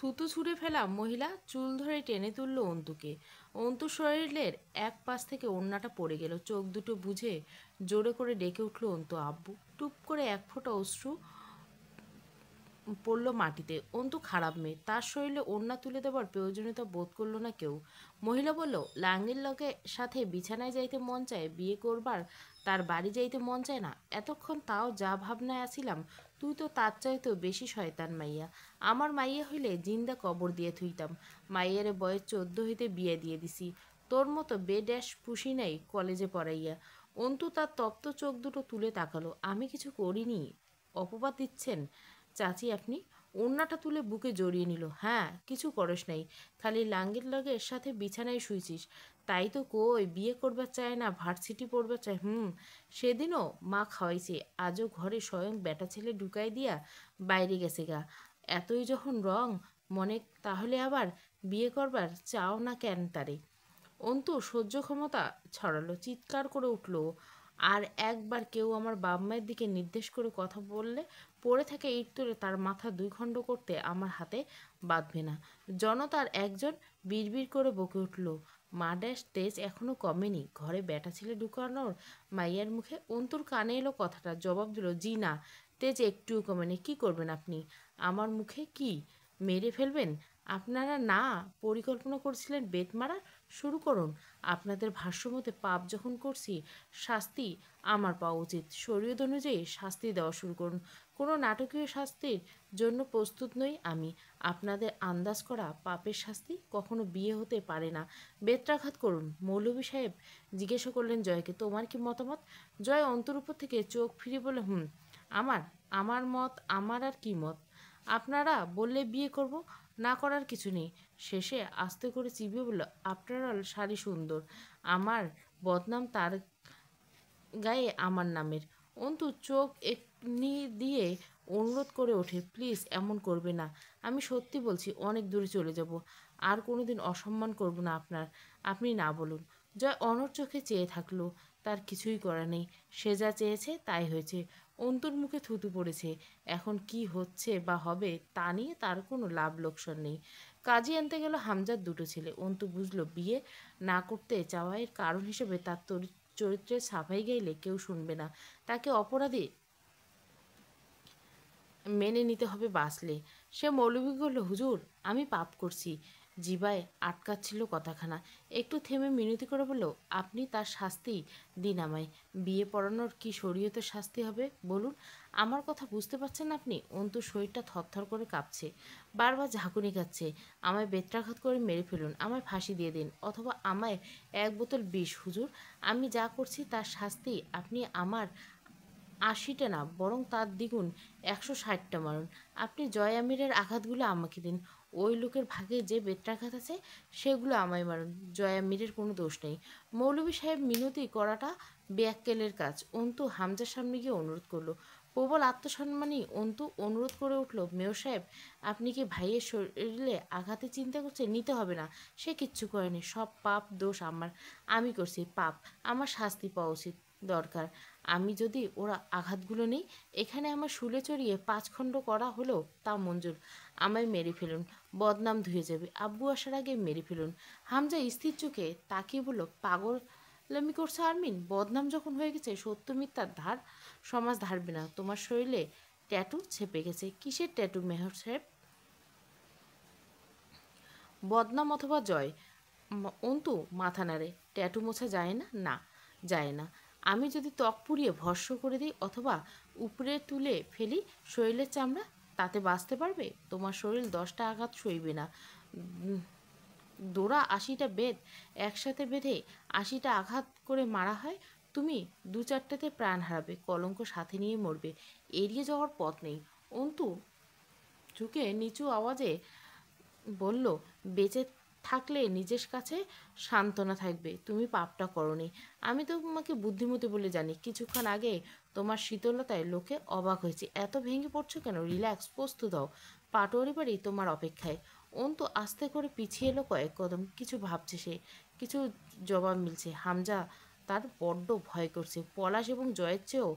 থুতু ছুঁড়ে ফেলা মহিলা চুল ধরে টেনে তুলল অন্তুকে। অন্তু শরীরের এক পাশ থেকে ওড়নাটা পড়ে গেল। চোখ দুটো বুঝে জোরে করে ডেকে উঠল অন্তু, আব্বু। টুপ করে এক ফোঁটা অশ্রু পড়ল মাটিতে। অন্তু খারাপ মেয়ে, তার শরীরে ওড়না তুলে দেবার প্রয়োজনীয়তা বোধ করলো না কেউ। মহিলা বলল, লাঙ্গের লগে সাথে বিছানায় যাইতে মন চায়, বিয়ে করবার তার বাড়ি যাইতে মন চায় না। এতক্ষণ তাও যা ভাবনায় আসিলাম, তুই তো তার চাইতেও বেশি শয়তান মাইয়া। আমার মাইয়া হইলে জিন্দা কবর দিয়ে থুইতাম। মাইয়ারে বয়স 14 হইতে বিয়ে দিয়ে দিছি। তোর মতো বেড্যাশ পুষি নাই কলেজে পড়াইয়া। অন্তু তার তপ্ত চোখ দুটো তুলে তাকালো। আমি কিছু করিনি। অপবাদ দিচ্ছেন চাচি আপনি? ওড়নাটা তুলে বুকে জড়িয়ে নিল। হ্যাঁ, কিছু করস নাই, খালি লাঙ্গের লগের সাথে বিছানায় শুইছিস। তাই তো কই, বিয়ে করবার চায় না, ভার্সিটি পড়বার চায়। সেদিনও মা খাওয়াইছে, আজও ঘরে স্বয়ং বেটা ছেলে ঢুকাই দিয়া বাইরে গেছে গা। এতই যখন রং মনে, তাহলে আবার বিয়ে করবার চাও না কেন তারে? অন্তু সহ্য ক্ষমতা ছড়ালো, চিৎকার করে উঠল, আর একবার কেউ আমার বাপ মায়ের দিকে নির্দেশ করে কথা বললে পড়ে থেকে ইট তুলে তার মাথা 2 খণ্ড করতে আমার হাতে বাঁধবে না। জনতার একজন বিড়বিড় করে বকে উঠল, মা ড্যাশ তেজ এখনো কমেনি, ঘরে বেটা ছেলে ঢুকানোর মাইয়ার মুখে। অন্তুর কানে এলো কথাটা, জবাব দিল, জি না, তেজ একটুও কমেনি। কি করবেন আপনি আমার মুখে? কি মেরে ফেলবেন? আপনারা না পরিকল্পনা করছিলেন বেত মারা? শুরু করুন। আপনাদের ভাষ্যমতে পাপ যখন করছি, শাস্তি আমার পাওয়া উচিত। শরীয়ত অনুযায়ী শাস্তি দেওয়া শুরু করুন। কোনো নাটকীয় শাস্তির জন্য প্রস্তুত নই আমি। আপনাদের আন্দাজ করা পাপের শাস্তি কখনো বিয়ে হতে পারে না। বেত্রাঘাত করুন। মৌলভী সাহেব জিজ্ঞাসা করলেন জয়কে, তোমার কি মতামত? জয় অন্তর উপর থেকে চোখ ফিরিয়ে বলে, আমার আমার মত, আমার আর কি মত? আপনারা বললে বিয়ে করব, না করার কিছু নেই। শেষে আস্তে করে চিবিয়ে বলল, আফটার অল শাড়ি সুন্দর, আমার বদনাম তার গায়ে আমার নামের। অন্তু চোখ একনি দিয়ে অনুরোধ করে ওঠে, প্লিজ এমন করবে না। আমি সত্যি বলছি, অনেক দূরে চলে যাব। আর কোনোদিন অসম্মান করব না আপনার। আপনি না বলুন। জয় অনর চোখে চেয়ে থাকলো। তার কিছুই করা নেই। সে যা চেয়েছে তাই হয়েছে। অন্তুর মুখে থুতু পড়েছে। এখন কি হচ্ছে বা হবে তা নিয়ে তার কোনো লাভ লোকসান নেই। কাজী আনতে গেল হামজার 2টো ছেলে। অন্তু বুঝলো বিয়ে না করতে চাওয়ার কারণ হিসেবে তার চরিত্রের সাফাই গাইলে কেউ শুনবে না। তাকে অপরাধী মেনে নিতে হবে বাঁচলে। সে মৌলভী বলল, হুজুর আমি পাপ করছি। জিবায় আটকাচ্ছিল কথাখানা। একটু থেমে মিনতি করে বলল, আপনি তার শাস্তি দিন আমায়। বিয়ে পড়ানোর কি শরীয়তের শাস্তি হবে বলুন? আমার কথা বুঝতে পারছেন আপনি? অন্তু শরীরটা থরথর করে কাঁপছে, বারবার ঝাঁকুনি খাচ্ছে। আমায় বেত্রাঘাত করে মেরে ফেলুন, আমায় ফাঁসি দিয়ে দিন, অথবা আমায় 1 বোতল বিষ। হুজুর আমি যা করছি তার শাস্তি আপনি আমার 80টা না, বরং তার দ্বিগুণ 160টা মারুন। আপনি জয় আমিরের আঘাতগুলো আমাকে দিন। ওই লোকের ভাগে যে বেত্রাঘাত আছে সেগুলো আমায় মারুন। জয় আমিরের কোনো দোষ নেই। মৌলভী সাহেব মিনতি করাটা বেয়াক্কেলের কাজ। অন্তু হামজার সামনে গিয়ে অনুরোধ করলো। প্রবল আত্মসম্মানী অন্তু অনুরোধ করে উঠল, মেয়র সাহেব আপনি কি ভাইয়ের শরীরে আঘাতে চিন্তা করছেন? নিতে হবে না, সে কিচ্ছু করেনি। সব পাপ দোষ আমার, আমি করছি পাপ, আমার শাস্তি পাওয়া উচিত দরকার। আমি যদি ওরা আঘাতগুলো নেই, এখানে আমার শুলে চড়িয়ে 5 খণ্ড করা হলো তা মঞ্জুর। আমায় মেরে ফেলুন, বদনাম ধুয়ে যাবে। আব্বু আসার আগে মেরে ফেলুন। হামজা স্থির চোখে তাকিয়ে বলল, পাগলামি করছো আরমিন? বদনাম যখন হয়ে গেছে, সত্য মিথ্যার ধার সমাজ ধারবে না। তোমার শরীরে ট্যাটু ছেপে গেছে। কিসের ট্যাটু মেহর সাহেব? বদনাম অথবা জয়? অন্তু মাথা নাড়ে। ট্যাটু মোছা যায় না? না, যায় না। আমি যদি ত্বক পুড়িয়ে ভস্ম করে দিই অথবা উপরে তুলে ফেলি শরীরের চামড়া, তাতে বাঁচতে পারবে? তোমার শরীর 10টা আঘাত সইবে না। উম, দোড়া 80টা বেত একসাথে বেঁধে 80টা আঘাত করে মারা হয়। তুমি 2-4টেতে প্রাণ হারাবে, কলঙ্ক সাথে নিয়ে মরবে। এড়িয়ে যাওয়ার পথ নেই। অন্তু ঝুঁকে নিচু আওয়াজে বলল, বেঁচে থাকলে নিজের কাছে সান্ত্বনা থাকবে, তুমি পাপটা করনি। আমি তো তোমাকে বুদ্ধিমতী বলে জানি। কিছুক্ষণ আগে তোমার শীতলতায় লোকে অবাক হয়েছে। এত ভেঙে পড়ছো কেন? রিল্যাক্স, প্রস্তুত হও, পাটোয়ারি বাড়ি তোমার অপেক্ষায়। অন্তু আস্তে করে পিছিয়ে এলো কয়েক কদম। কিছু ভাবছে সে, কিছু জবাব মিলছে। হামজা তার বড্ড ভয় করছে, পলাশ এবং জয়ের চেয়েও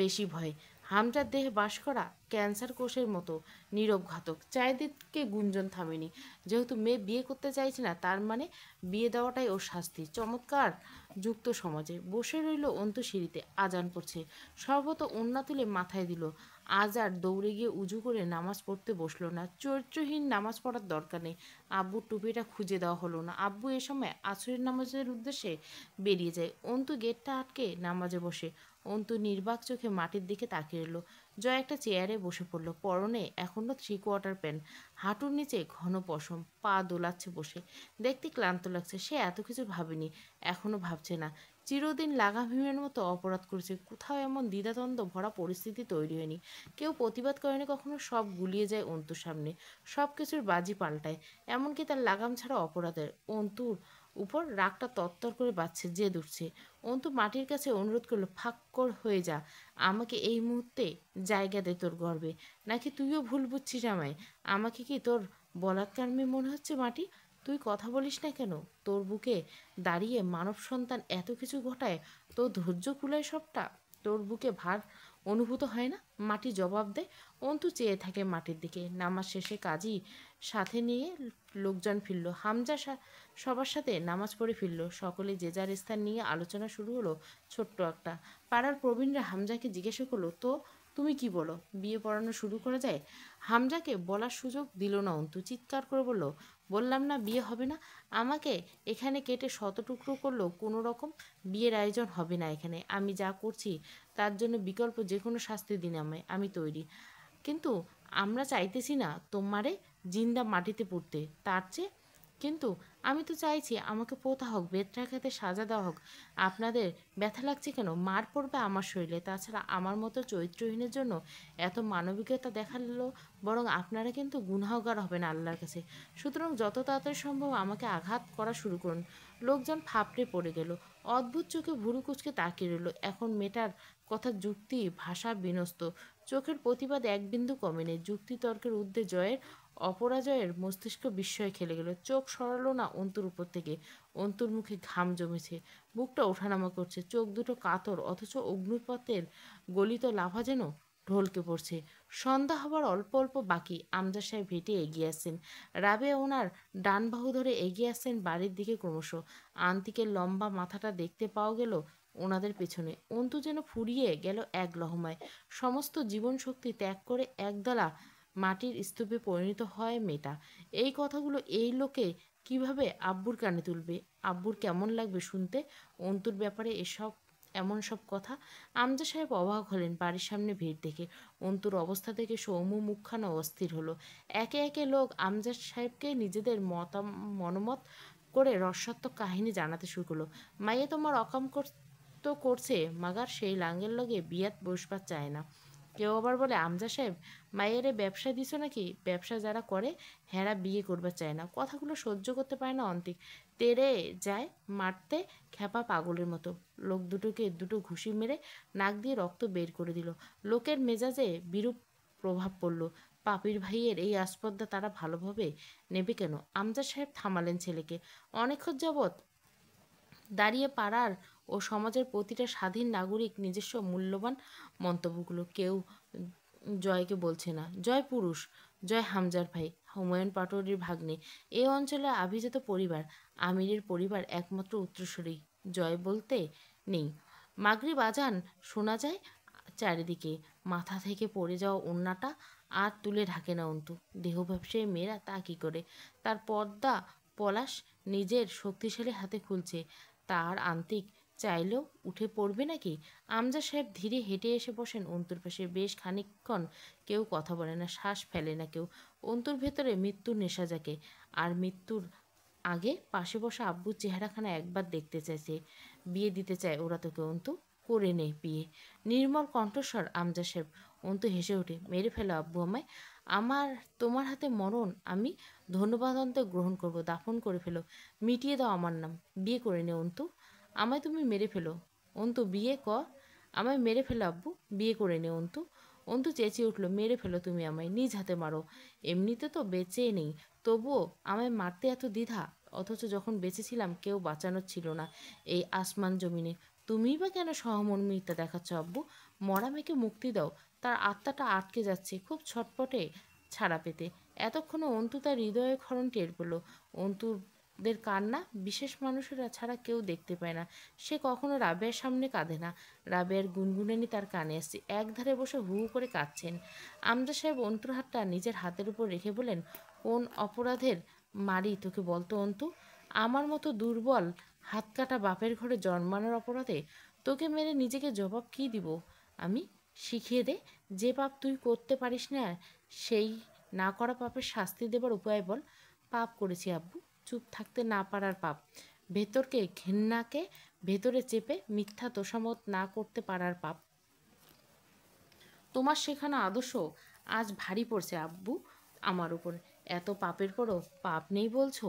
বেশি ভয়। হামজার দেহে বাস করা ক্যান্সার কোষের মতো নীরব ঘাতক। চারিদিকে গুঞ্জন থামেনি। যেহেতু মেয়ে বিয়ে করতে চাইছে না, তার মানে বিয়ে দেওয়াটাই ওর শাস্তি। চমৎকার যুক্ত সমাজে বসে রইল অন্তু সিঁড়িতে। আজান পড়ছে। সর্বত ওন্না তুলে মাথায় দিল। আজ আর দৌড়ে গিয়ে উজু করে নামাজ পড়তে বসলো না। চরিত্রহীন নামাজ পড়ার দরকার নেই। আব্বুর টুপিটা খুঁজে দেওয়া হলো না। আব্বু এ সময় আসরের নামাজের উদ্দেশ্যে বেরিয়ে যায়। অন্তু গেটটা আটকে নামাজে বসে। অন্তু নির্বাক চোখে মাটির দিকে তাকিয়ে রইল। জয় একটা চেয়ারে বসে পড়ল। পরনে এখনো 3/4 প্যান্ট। হাঁটুর নিচে ঘন পশম। পা দোলাচ্ছে বসে। দেখতে ক্লান্ত লাগছে। সে এত কিছু ভাবেনি, এখনো ভাবছে না। চিরদিন লাগামহীনের মতো অপরাধ করেছে। কোথাও এমন দ্বিধাদ্বন্দ্ব ভরা পরিস্থিতি তৈরি হয়নি। কেউ প্রতিবাদ করেনি কখনো। সব গুলিয়ে যায় অন্তুর সামনে। সব কিছুর বাজি পাল্টায়, এমনকি তার লাগাম ছাড়া অপরাধের। অন্তুর উপর রাগটা তত্তর করে বাড়ছে, জেদ উঠছে। অন্তু মাটির কাছে অনুরোধ করলো, ফাঁক হয়ে যা। আমাকে এই মুহূর্তে জায়গা দে তোর গর্বে। নাকি তুইও ভুল বুঝছিস আমায়? আমাকে কি তোর বলাৎকার মেয়ে মনে হচ্ছে মাটি? তুই কথা বলিস না কেন? তোর বুকে দাঁড়িয়ে মানব সন্তান এত কিছু ঘটায়, তোর ধৈর্য কুলায় সবটা? তোর বুকে ভার অনুভূত হয় না? মাটি জবাব দেয়। অন্তু চেয়ে থাকে মাটির দিকে। নামাজ শেষে কাজী সাথে নিয়ে লোকজন ফিরল। হামজা সবার সাথে নামাজ পড়ে ফিরল। সকলে যে যার স্থান নিয়ে আলোচনা শুরু হলো। ছোট্ট একটা পাড়ার প্রবীণরা হামজাকে জিজ্ঞাসা করলো, তো তুমি কি বলো, বিয়ে পড়ানো শুরু করা যায়? হামজাকে বলার সুযোগ দিল না অন্তু। চিৎকার করে বলল, বললাম না বিয়ে হবে না। আমাকে এখানে কেটে শত টুকরো করলেও কোনো রকম বিয়ের আয়োজন হবে না এখানে। আমি যা করছি তার জন্য বিকল্প যে কোনো শাস্তি দিন আমায়, আমি তৈরি। কিন্তু আমরা চাইতেছি না তোমারে জিন্দা মাটিতে পুঁততে, তার চেয়ে কিন্তু আমি তো চাইছি আমাকে পোতা হোক, বেত্রাঘাতে সাজা দেওয়া হোক। আপনাদের ব্যথা লাগছে কেন? মার পড়বে আমার শরীরে। তাছাড়া আমার মতো চরিত্রহীনের জন্য এত মানবিকতা দেখালো, বরং আপনারা কিন্তু গুনাহগার হবেন আল্লাহর কাছে। সুতরাং যত তাড়াতাড়ি সম্ভব আমাকে আঘাত করা শুরু করুন। লোকজন ফাপড়ে পড়ে গেল। অদ্ভুত চোখে ভুরু কুচকে তাকিয়ে রইল। এখন মেয়েটার কথা যুক্তি ভাষা বিনষ্ট। চোখের প্রতিবাদ এক বিন্দু কমেনি। যুক্তিতর্কের ঊর্ধ্বে জয়ের অপরাজয়ের মস্তিষ্ক বিস্ময়ে খেলে গেল। চোখ সরালো না অন্তুর উপর থেকে। অন্তুর মুখে ঘাম জমেছে। বুকটা ওঠানামা করছে। চোখ দুটো কাতর, অথচ অগ্নুৎপাতের গলিত লাভা যেন ঢলকে পড়ছে। সন্ধ্যা হবার অল্প অল্প বাকি। আমজাদ সাহেব হেঁটে এগিয়ে আসছেন। রাবেয়া ওনার ডান বাহু ধরে এগিয়ে আসছেন বাড়ির দিকে ক্রমশ। আন্তিকের লম্বা মাথাটা দেখতে পাওয়া গেল ওনাদের পেছনে। অন্তু যেন ফুরিয়ে গেল এক লহমায়। সমস্ত জীবন শক্তি ত্যাগ করে একদলা মাটির স্তূপে পরিণত হয় মেয়েটা। এই কথাগুলো এই লোকে কিভাবে আব্বুর কানে তুলবে? আব্বুর কেমন লাগবে শুনতে অন্তুর ব্যাপারে এমন সব কথা? আমজা সাহেব অবাক হলেন বাড়ির সামনে ভিড় দেখে। অন্তুর অবস্থা থেকে সৌম্য মুখখানা অস্থির হলো। একে একে লোক আমজাদ সাহেবকে নিজেদের মনোমত করে রসাত্মক কাহিনী জানাতে শুরু করলো। মাইয়া তোমার অকাম তো করছে মাগার, সেই লাঙ্গের লগে বিয়াত বসবার চায় না। কেউ আবার বলে, আমজা সাহেব মাইয়ারে ব্যবসা দিছ নাকি? ব্যবসা যারা করে হেরা বিয়ে করবার চায় না। কথাগুলো সহ্য করতে পারে না অন্তিক। তেড়ে যায় মারতে খ্যাপা পাগলের মতো। লোক দুটোকে দুটো ঘুষি মেরে নাক দিয়ে রক্ত বের করে দিল। লোকের মেজাজে বিরূপ প্রভাব পড়ল। পাপির ভাইয়ের এই আস্পর্ধা তারা ভালোভাবে নেবে কেন? আমজাদ সাহেব থামালেন ছেলেকে। অনেকক্ষণ যাবৎ দাঁড়িয়ে পাড়ার ও সমাজের প্রতিটা স্বাধীন নাগরিক নিজস্ব মূল্যবান মন্তব্যগুলো। কেউ জয়কে বলছে না, জয় পুরুষ, জয় হামজার ভাই, হুমায়ুন পাটোয়ারির ভাগ্নে, এ অঞ্চলের আভিজাত পরিবার, আমিরের পরিবার একমাত্র উত্তরসূরি। জয় বলতে নেই। মাগরিব আজান শোনা যায় চারিদিকে। মাথা থেকে পড়ে যাওয়া ওড়নাটা আর তুলে ঢাকে না অন্তু। দেহ ব্যবসায়ী মেয়েরা তা কী করে? তার পর্দা পলাশ নিজের শক্তিশালী হাতে খুলছে। তার আন্তিক চাইলেও উঠে পড়বে নাকি? আমজা সাহেব ধীরে হেঁটে এসে বসেন অন্তুর পাশে। বেশ খানিকক্ষণ কেউ কথা বলে না, শ্বাস ফেলে না কেউ। অন্তুর ভেতরে মৃত্যুর নেশা জাগে। আর মৃত্যুর আগে পাশে বসা আব্বুর চেহারাখানা একবার দেখতে চাইছে। বিয়ে দিতে চায় ওরা তোকে অন্তু, করে নে বিয়ে। নির্মল কণ্ঠস্বর আমজা সাহেব। অন্তু হেসে ওঠে, মেরে ফেলো আব্বু আমায়। আমার তোমার হাতে মরণ আমি ধন্যবাদ অন্তে গ্রহণ করব। দাফন করে ফেলো, মিটিয়ে দাও আমার নাম। বিয়ে করে নে অন্তু, আমায় তুমি মেরে ফেলো। অন্তু বিয়ে কর, আমায় মেরে ফেলো আব্বু, বিয়ে করে নে অন্তু। অন্তু চেঁচিয়ে উঠল, মেরে ফেলো তুমি আমায়, নিজ হাতে মারো। এমনিতে তো বেঁচে নেই, তবুও আমায় মারতে এত দ্বিধা? অথচ যখন বেঁচে ছিলাম কেউ বাঁচানোর ছিল না এই আসমান জমিনে। তুমিই বা কেন সহমর্মিতা দেখাচ্ছ আব্বু? মরা মেয়েকে মুক্তি দাও, তার আত্মাটা আটকে যাচ্ছে, খুব ছটপটে ছাড়া পেতে। এতক্ষণে অন্তু তার হৃদয়ের ক্ষরণ টের পেল। অন্তুদের কান্না বিশেষ মানুষেরা ছাড়া কেউ দেখতে পায় না। সে কখনো রাবেয়ার সামনে কাঁদে না। রাবেয়ার গুনগুনানি তার কানে আসছে। একধারে বসে হু হু করে কাঁদছেন। আমজাদ সাহেব অন্তুর হাতটা নিজের হাতের উপর রেখে বলেন, কোন অপরাধের মারি তোকে বলতো অন্তু? আমার মতো দুর্বল হাত কাটা বাপের ঘরে জন্মানোর অপরাধে তোকে মেরে নিজেকে জবাব কি দিব আমি? শিখিয়ে দে, যে পাপ তুই করতে পারিস না সেই না করা পাপের শাস্তি দেবার উপায় বল। পাপ করেছি আব্বু, চুপ থাকতে না পারার পাপ। ভেতরকে ঘেন্নাকে ভেতরে চেপে মিথ্যা তোষামত না করতে পারার পাপ। তোমার শেখানো আদর্শ আজ ভারী পড়ছে আব্বু আমার উপর। এত পাপের পরও পাপ নেই বলছো?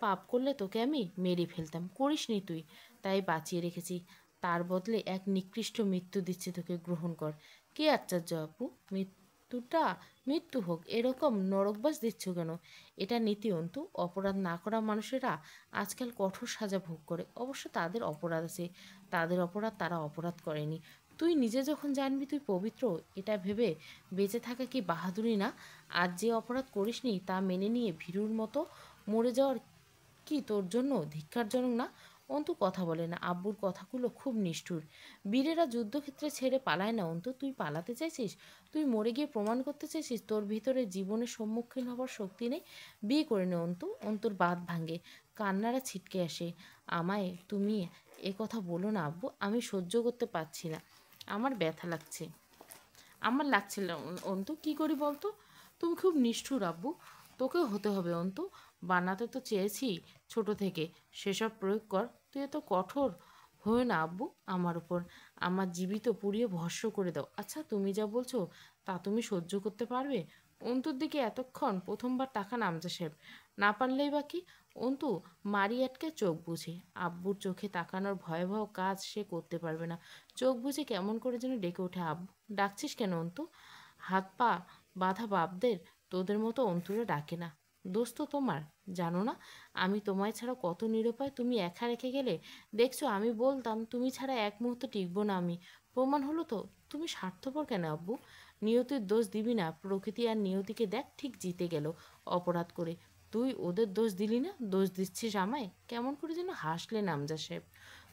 পাপ করলে তোকে আমি মেরে ফেলতাম, করিসনি তুই, তাই বাঁচিয়ে রেখেছি। তার বদলে এক নিকৃষ্ট মৃত্যু দিচ্ছে তোকে, গ্রহণ কর। কি আশ্চর্য আব্বু, মৃত্যুটা মৃত্যু হোক, এরকম নরকবাস দিচ্ছ কেন? এটা নীতি অন্তু। অপরাধ না করা মানুষেরা আজকাল কঠোর সাজা ভোগ করে। অবশ্য তাদের অপরাধ আছে, তাদের অপরাধ তারা অপরাধ করেনি। তুই নিজে যখন জানবি তুই পবিত্র, এটা ভেবে বেঁচে থাকা কি বাহাদুরি না? আর যে অপরাধ করিসনি তা মেনে নিয়ে ভীরুর মতো মরে যাওয়ার কি তোর জন্য ধিক্কারজনক না? অন্তু কথা বলে না। আব্বুর কথাগুলো খুব নিষ্ঠুর। বীরেরা যুদ্ধক্ষেত্রে ছেড়ে পালায় না অন্তু। তুই পালাতে চাইছিস? তুই মরে গিয়ে প্রমাণ করতে চাইছিস তোর ভিতরে জীবনের সম্মুখীন হবার শক্তি নেই? বিয়ে করে নে অন্তু। অন্তুর বাঁধ ভাঙে, কান্নারা ছিটকে আসে। আমায় তুমি এ কথা বলো না আব্বু, আমি সহ্য করতে পারছি না, আমার ব্যথা লাগছে। আমার লাগছিল অন্তু, কি করি বলতো? তুমি খুব নিষ্ঠুর আব্বু, তোকেও হতে হবে অন্তু। বানাতে তো চেয়েছি ছোট থেকে, সেসব প্রয়োগ কর। তুই এত কঠোর হয়ে না আব্বু আমার উপর। আমার জীবিত পুড়িয়ে ভস্ম করে দাও। আচ্ছা, তুমি যা বলছো তা তুমি সহ্য করতে পারবে? অন্তুর দিকে এতক্ষণ প্রথমবার তাকান আমজা সাহেব। না পারলেই বা কি? অন্তু মারি আটকে চোখ বুঝে। আব্বুর চোখে তাকানোর ভয়াবহ কাজ সে করতে পারবে না। চোখ বুঝে কেমন করে যেন ডেকে ওঠে, আব্বু। ডাকছিস কেন অন্তু? হাত পা বাঁধা বাপদের তোদের মতো অন্তুরে ডাকে না। দোষ তো তোমার, জানো না আমি তোমায় ছাড়া কত নিরুপায়? তুমি একা রেখে গেলে। দেখছো, আমি বলতাম তুমি ছাড়া এক মুহূর্ত টিকবো না আমি। প্রমাণ হলো তো। তুমি স্বার্থপর কেন আব্বু? নিয়তির দোষ দিবি না। প্রকৃতি আর নিয়তিকে দেখ, ঠিক জিতে গেল অপরাধ করে। তুই ওদের দোষ দিলি না, দোষ দিচ্ছিস আমায়। কেমন করে যেন হাসলেন আমজা সাহেব।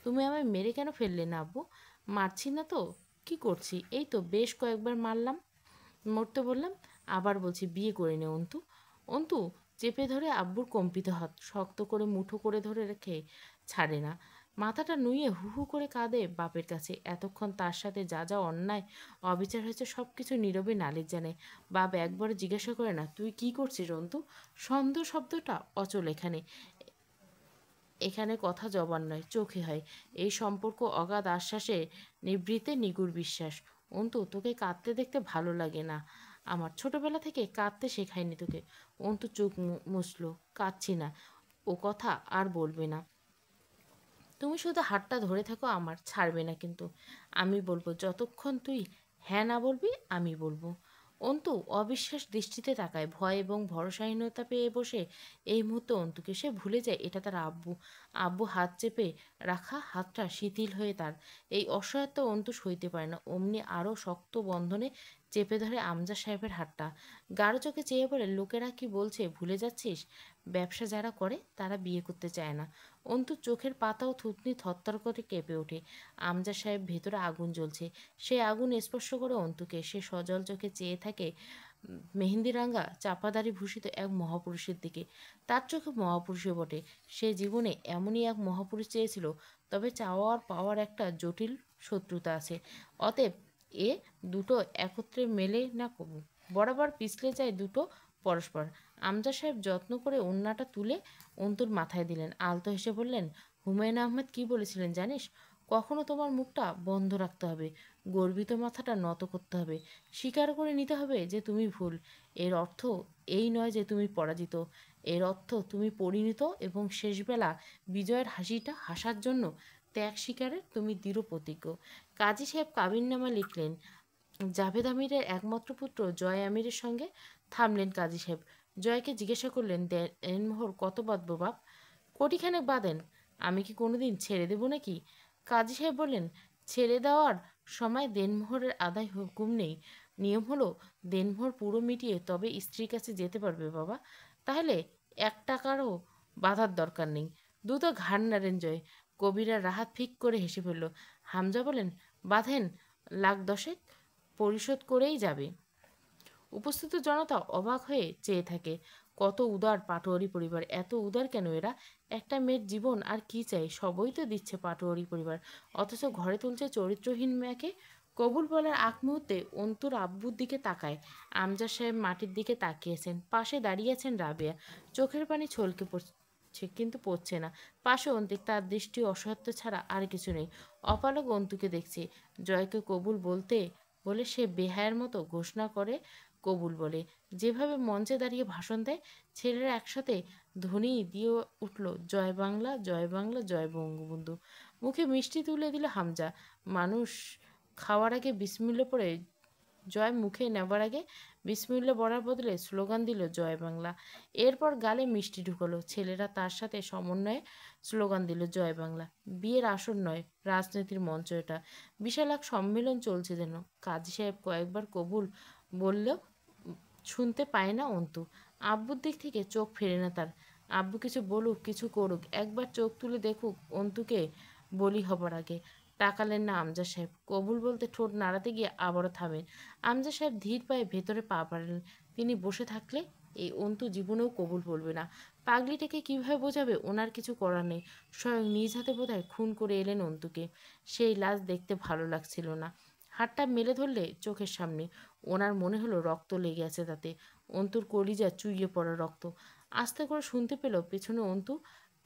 তুমি আমায় মেরে কেন ফেললে না আব্বু? মারছি না তো, কি করছি? এই তো বেশ কয়েকবার মারলাম, মরতে বললাম। আবার বলছি বিয়ে করে নে অন্তু। অন্তু চেপে ধরে আব্বুর কম্পিত হাত শক্ত করে মুঠো করে ধরে রেখে ছাড়ে না। মাথাটা নুয়ে হু হু করে কাঁদে বাপের কাছে। এতক্ষণ তার সাথে যা যা অন্যায় অবিচার হয়েছে সব কিছু নীরবে নালিশ জানে। বাপ একবারও জিজ্ঞাসা করে না তুই কি করছিস অন্তু? সন্দেহ শব্দটা অচল এখানে। এখানে কথা জবান নয়, চোখে হয়। এই সম্পর্ক অগাধ আশ্বাসে নিভৃতে নিগুড় বিশ্বাস। অন্তু তোকে কাঁদতে দেখতে ভালো লাগে না আমার। ছোটবেলা থেকে কাঁদতে শেখায়নি তোকে। অন্তু চোখ মুছল। কাঁদছি না, ও কথা আর বলবে না। তুমি শুধু হাতটা ধরে থাকো আমার, ছাড়বে না কিন্তু। আমি বলবো যতক্ষণ তুই হ্যাঁ না বলবি আমি বলবো। অন্তু অবিশ্বাস দৃষ্টিতে তাকায়। ভয় এবং ভরসাহীনতা পেয়ে বসে এই মুহূর্তে অন্তুকে সে ভুলে যায় এটা তার আব্বু। আব্বু হাত চেপে রাখা হাতটা শিথিল হয়ে তার। এই অসহায়ত্ব অন্তু সইতে পারে না। অমনি আরও শক্ত বন্ধনে চেপে ধরে আমজা সাহেবের হাতটা। গাঢ় চোখে চেয়ে বলে, লোকেরা কি বলছে ভুলে যাচ্ছিস? ব্যবসা যারা করে তারা বিয়ে করতে চায় না। অন্তু চোখের পাতা ও থুতনি থরথর করে কেঁপে ওঠে। আমজা সাহেব ভেতরে আগুন জ্বলছে। সে আগুন স্পর্শ করে অন্তুকে। সে সজল চোখে চেয়ে থাকে মেহেন্দিরাঙ্গা চাপাদারি ভূষিত এক মহাপুরুষের দিকে। তার চোখে মহাপুরুষে বটে। সে জীবনে এমনই এক মহাপুরুষ চেয়েছিল। তবে চাওয়ার পাওয়ার একটা জটিল শত্রুতা আছে। অতএব এ দুটো একত্রে মেলে না কবু। বরাবর পিছলে যায় দুটো পরস্পর। আমজা সাহেব যত্ন করে ওড়নাটা তুলে অন্তুর মাথায় দিলেন। আলতো হেসে বললেন, হুমায়ুন আহমেদ কি বলেছিলেন জানিস? কখনো তোমার মুখটা বন্ধ রাখতে হবে, গর্বিত মাথাটা নত করতে হবে, স্বীকার করে নিতে হবে যে তুমি ভুল। এর অর্থ এই নয় যে তুমি পরাজিত। এর অর্থ তুমি পরিণত এবং শেষবেলা বিজয়ের হাসিটা হাসার জন্য ত্যাগ স্বীকারের তুমি দৃঢ় প্রতিজ্ঞ। কাজী সাহেব কাবিননামা লিখলেন জাভেদ আমিরের একমাত্র পুত্র জয় আমিরের সঙ্গে। থামলেন কাজী সাহেব। জয়কে জিজ্ঞাসা করলেন, দেনমোহর কত বাঁধব বাপ? কোটিখানেক বাঁধেন। আমি কি কোনোদিন ছেড়ে দেব নাকি? কাজী সাহেব বললেন, ছেড়ে দেওয়ার সময় দেনমোহরের আদায় হুকুম নেই। নিয়ম হলো দেনমোহর পুরো মিটিয়ে তবে স্ত্রীর কাছে যেতে পারবে বাবা। তাহলে 1 টাকারও বাধার দরকার নেই। দ্রুত ঘাড় নাড়েন জয়। কবিরা রাহাত ফিক করে হেসে ফেলল। হামজা বলেন, বাঁধেন, লাখ 10 পরিশোধ করেই যাবে। উপস্থিত জনতা অবাক হয়ে চেয়ে থাকে। কত উদার পাটোয়ারি পরিবার, এত উদার কেন এরা? একটা মেয়ের জীবন আর কি চাই, সবই তো দিচ্ছে পাটোয়ারি পরিবার, অথচ ঘরে তুলছে চরিত্রহীন মেয়েকে। কবুল বলার আগ মুহূর্তে অন্তুর আব্বুর দিকে তাকায়। আমজাদ সাহেব মাটির দিকে তাকিয়েছেন, পাশে দাঁড়িয়েছেন রাবেয়া। চোখের পানি ছলকে পড়ছে, কিন্তু পড়ছে না। পাশে অন্তিক, তার দৃষ্টি অসহায়ত্ব ছাড়া আর কিছু নেই। অপালক অন্তুকে দেখছে। জয়কে কবুল বলতে বলে সে বেহায়ের মতো ঘোষণা করে কবুল বলে। যেভাবে মঞ্চে দাঁড়িয়ে ভাষণ দেয়, ছেলেরা একসাথে ধ্বনি দিয়ে উঠল, জয় বাংলা, জয় বাংলা, জয় বঙ্গবন্ধু। মুখে মিষ্টি তুলে দিল হামজা। মানুষ খাওয়ার আগে বিসমিল্লা পড়ে, জয় মুখে নেবার আগে বিসমিল্লা বলার বদলে স্লোগান দিল, জয় বাংলা। এরপর গালে মিষ্টি ঢুকলো। ছেলেরা তার সাথে সমন্বয়ে স্লোগান দিল, জয় বাংলা। বিয়ের আসর নয়, রাজনীতির মঞ্চ এটা। বিশাল এক সম্মেলন চলছে যেন। কাজী সাহেব কয়েকবার কবুল বললেও শুনতে পায় না অন্তু। আব্বুর দিক থেকে চোখ ফেরে না তার। আব্বু কিছু বলুক, কিছু করুক, একবার চোখ তুলে দেখুক অন্তুকে বলি হবার আগে। তাকালেন না আমজাদ সাহেব। কবুল বলতে ঠোঁট নাড়াতে গিয়ে আবারও থামেন। আমজাদ সাহেব ধীর পায়ে ভেতরে পা বাড়ালেন। তিনি বসে থাকলে এই অন্তু জীবনেও কবুল বলবে না। পাগলিটাকে কিভাবে বোঝাবে, ওনার কিছু করার নেই। স্বয়ং নিজ হাতে বোধহয় খুন করে এলেন অন্তুকে। সেই লাশ দেখতে ভালো লাগছিল না। হাতটা মেলে ধরলে চোখের সামনে। ওনার মনে হলো রক্ত লেগে আছে তাতে। অন্তুর কলিজা চুইয়ে পড়া রক্ত। আস্তে করে শুনতে পেল পেছনে অন্তু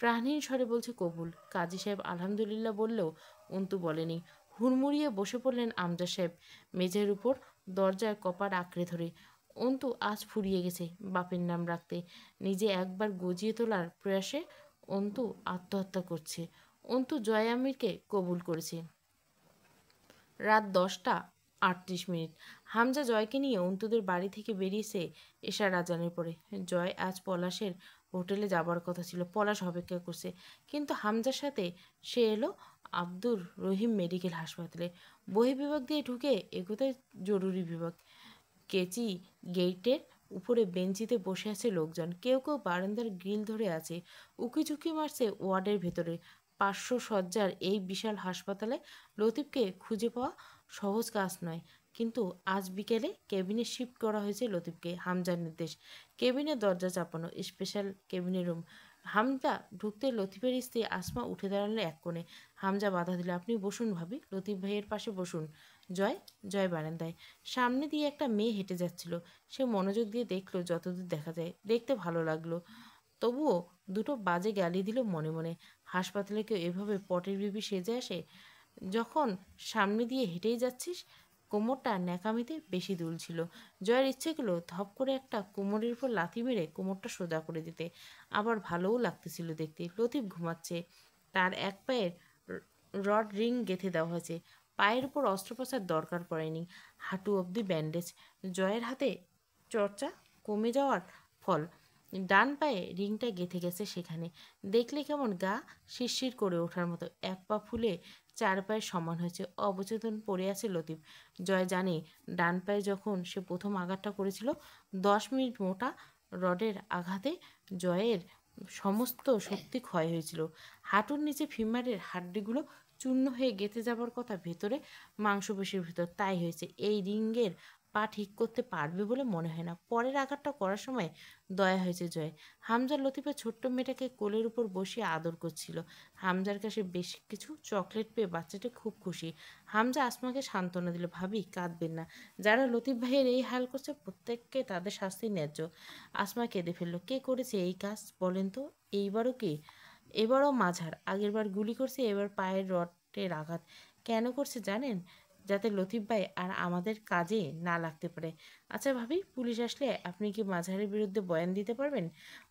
প্রাণহীন স্বরে বলছে, কবুল। কাজী সাহেব আলহামদুলিল্লাহ বললেও অন্তু বলেনি। হুড়মুড়িয়ে বসে পড়লেন আমজাদ সাহেব মেঝের উপর, দরজায় কপাট আঁকড়ে ধরে। অন্তু আজ ফুরিয়ে গেছে বাপের নাম রাখতে। নিজে একবার গজিয়ে তোলার প্রয়াসে অন্তু আত্মহত্যা করছে। অন্তু জয় আমিরকে কবুল করেছে। রাত 10টা 38 মিনিট। হামজা জয়কে নিয়ে অন্তুদের বাড়ি থেকে বেরিয়েছে এশার আজানের পরে। জয় আজ পলাশের হোটেলে যাবার কথা ছিল। পলাশ অপেক্ষা করছে, কিন্তু হামজার সাথে সে এলো আব্দুর রহিম মেডিকেল হাসপাতালে। বহির্বিভাগ দিয়ে ঢুকে এগোতে জরুরি বিভাগ। কেচি গেটের উপরে বেঞ্চিতে বসে আছে লোকজন। কেউ কেউ বারান্দার গ্রিল ধরে আছে। উকিঝুঁকি মারছে ওয়ার্ডের ভেতরে। 500 শয্যার এই বিশাল হাসপাতালে লতিফকে খুঁজে পাওয়া সহজ কাজ নয়। কিন্তু আজ বিকেলে কেবিনে শিফট করা হয়েছে লতিফকে, হামজার নির্দেশ। কেবিনের দরজা চাপানো, স্পেশাল কেবিনের রুম। হামজা ঢুকতে লতিফের স্ত্রী আসমা উঠে দাঁড়ালো এক কোণে। হামজা বাধা দিল, আপনি বসুন ভাবি, লতিফ ভাইয়ের পাশে বসুন। জয় জয় বারান্দায়। সামনে দিয়ে একটা মেয়ে হেঁটে যাচ্ছিল। সে মনোযোগ দিয়ে দেখলো যতদূর দেখা যায়। দেখতে ভালো লাগলো, তবুও দুটো বাজে গালি দিল মনে মনে। হাসপাতালে কেউ এভাবে পটের বিবি সেজে আসে? যখন সামনে দিয়ে হেঁটেই যাচ্ছিস। কোমরটা ন্যাকামিতে বেশি দুল ছিল। জয়ের ইচ্ছে গেলো ধপ করে একটা কোমরের উপর লাথি মেরে কোমরটা সোজা করে দিতে। আবার ভালোও লাগতেছিল দেখতে। লতিফ ঘুমাচ্ছে। তার এক পায়ের রড রিং গেঁথে দেওয়া হয়েছে। পায়ের উপর অস্ত্রোপচার দরকার পড়েনি। হাঁটু অবধি ব্যান্ডেজ। জয়ের হাতে চর্চা কমে যাওয়ার ফল। ডান পায়ে রিংটা গেঁথে গেছে সেখানে। দেখলে কেমন গা শিরশির করে ওঠার মতো। এক পা ফুলে 4 পায়ের সমান হয়েছে। অবচেতন পড়ে আছে লতিফ। জয় জানে ডান পায়ে যখন সে প্রথম আঘাতটা করেছিল, 10 মিনিট মোটা রডের আঘাতে জয়ের সমস্ত শক্তি ক্ষয় হয়েছিল। হাঁটুর নিচে ফিমারের হাড্ডিগুলো চূর্ণ হয়ে গেঁথে যাবার কথা ভেতরে, মাংসপেশির ভেতর। তাই হয়েছে। এই রিংয়ের পা ঠিক করতে পারবে বলে মনে হয় না। পরের আঘাতটা করার সময় দয়া হয়েছে জয়। হামজা লতিফের ছোট্ট মেয়েটাকে কোলের উপর বসিয়ে আদর করছিল। হামজার কাছে বেশ কিছু চকলেট পেয়ে বাচ্চাটা খুব খুশি। হামজা আসমাকে সান্ত্বনা দিল, ভাবি কাঁদবেন না। যারা লতিফ ভাইয়ের এই হাল করছে প্রত্যেককে তাদের শাস্তি ন্যায্য। আসমা কেঁদে ফেলল, কে করেছে এই কাজ বলেন তো? এইবারও কি? এবারও মাঝার। আগেরবার গুলি করছে, এবার পায়ের রডের আঘাত। কেন করছে জানেন? যাতে লতিফ ভাই আর আমাদের কাজে না লাগতে পারে। আচ্ছা ভাবি, পুলিশ আসলে আপনি কি মাঝারের বিরুদ্ধে বয়ান দিতে পারবেন?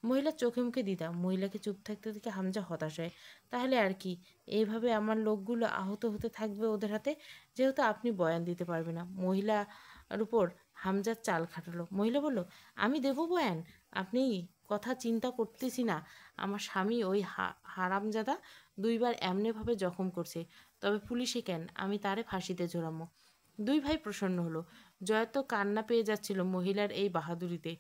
মহিলার চোখে মুখে দ্বিধা। মহিলাকে চুপ থাকতে দেখে হামজা হতাশ হয়। তাহলে আর কি, এইভাবে আমার লোকগুলো আহত হতে থাকবে ওদের হাতে, যেহেতু আপনি বয়ান দিতে পারবেন না। মহিলার উপর হামজার চাল খাটালো। মহিলা বলল, আমি দেব বয়ান? আপনি কথা চিন্তা করতেছি না। আমার স্বামী ওই হারামজাদা 2বার এমনিভাবে জখম করছে, তবে পুলিশে কেন, আমি তারে ফাঁসিতে ঝোলামো। দুই ভাই প্রসন্ন হলো। জয় তো কান্না পেয়ে যাচ্ছিল মহিলার এই বাহাদুরিতে।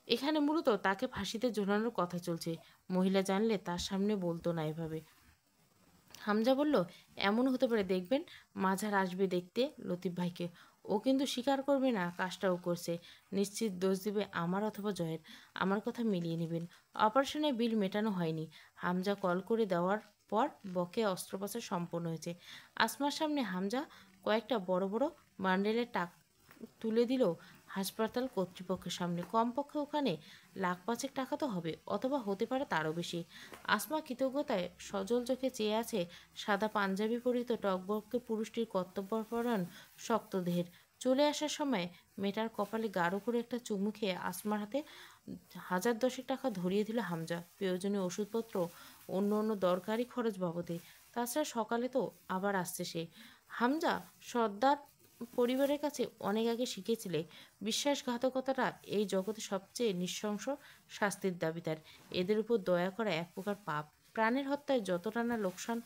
এখানে মূলত তাকে ফাঁসিতে ঝোলানোর কথা চলছে। মহিলা জানলে তার সামনে বলতো না এভাবে। হামজা বলল, এমন হতে পারে, দেখবেন মাঝার আসবে দেখতে লতিফ ভাইকে। ও কিন্তু স্বীকার করবে না কাজটাও করছে। নিশ্চিত দোষ দিবে আমার অথবা জয়ের। আমার কথা মিলিয়ে নেবেন। অপারেশনের বিল মেটানো হয়নি। হামজা কল করে দেওয়ার পর বকেয়া অস্ত্রোপচার সম্পন্ন হয়েছে। আসমার সামনে হামজা কয়েকটা বড় বড় বান্ডেলের টাকা তুলে দিল হাসপাতাল কর্তৃপক্ষের সামনে। কমপক্ষে ওখানে লাখ পাঁচেক টাকা তো হবে, অথবা হতে পারে তারও বেশি। আসমা কৃতজ্ঞতায় সজল চোখে চেয়ে আছে সাদা পাঞ্জাবি পরিহিত টকবকে পুরুষটির কর্তব্যপরায়ণ শক্ত দেহের। চলে আসার সময় মেয়েটার কপালে গাঢ় করে একটা চুমু খেয়ে আসমার হাতে 1010 টাকা ধরিয়ে দিল হামজা। প্রয়োজনীয় ওষুধপত্র, অন্য অন্য দরকারি খরচ বাবদে। তাছাড়া সকালে তো আবার আসছে সে। হামজা সর্দার পরিবারের কাছে অনেক আগে শিখেছিলে বিশ্বাসঘাতকতাটা এই জগতে সবচেয়ে নৃশংস শাস্তির দাবিদার। এদের উপর দয়া করা এক প্রকার পাপ। প্রাণের হত্যায় যতটা না লোকসান